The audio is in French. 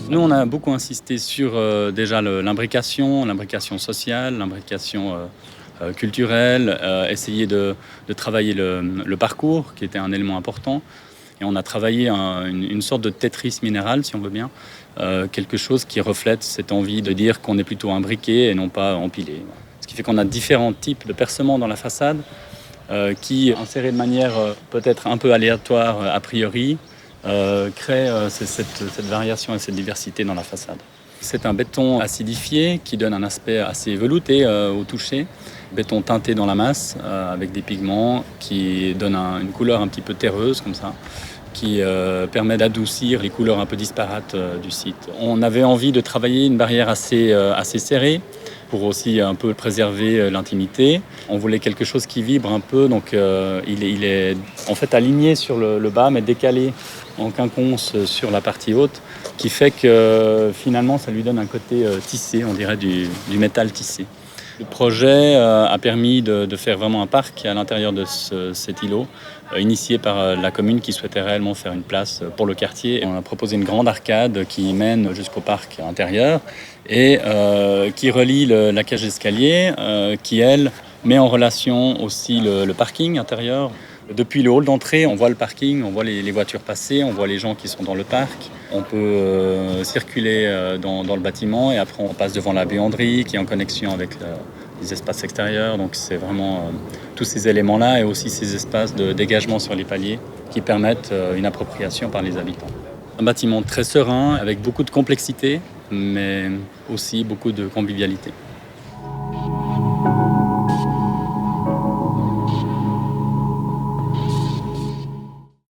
Nous, on a beaucoup insisté sur déjà l'imbrication sociale, l'imbrication culturelle, essayer de travailler le parcours, qui était un élément important. Et on a travaillé une sorte de Tetris minéral, si on veut bien, quelque chose qui reflète cette envie de dire qu'on est plutôt imbriqué et non pas empilé. Ce qui fait qu'on a différents types de percements dans la façade qui, insérés de manière peut-être un peu aléatoire a priori, créent cette variation et cette diversité dans la façade. C'est un béton acidifié qui donne un aspect assez velouté au toucher. Béton teinté dans la masse avec des pigments qui donnent une couleur un petit peu terreuse comme ça, qui permet d'adoucir les couleurs un peu disparates du site. On avait envie de travailler une barrière assez serrée pour aussi un peu préserver l'intimité. On voulait quelque chose qui vibre un peu, donc il est en fait aligné sur le bas mais décalé en quinconce sur la partie haute, qui fait que finalement ça lui donne un côté tissé, on dirait du métal tissé. Le projet a permis de faire vraiment un parc à l'intérieur de cet îlot, initié par la commune qui souhaitait réellement faire une place pour le quartier. On a proposé une grande arcade qui mène jusqu'au parc intérieur et qui relie la cage d'escalier, qui elle met en relation aussi le parking intérieur. Depuis le hall d'entrée, on voit le parking, on voit les voitures passer, on voit les gens qui sont dans le parc. On peut circuler dans le bâtiment et après on passe devant la buanderie qui est en connexion avec les espaces extérieurs. Donc c'est vraiment tous ces éléments-là et aussi ces espaces de dégagement sur les paliers qui permettent une appropriation par les habitants. Un bâtiment très serein avec beaucoup de complexité mais aussi beaucoup de convivialité.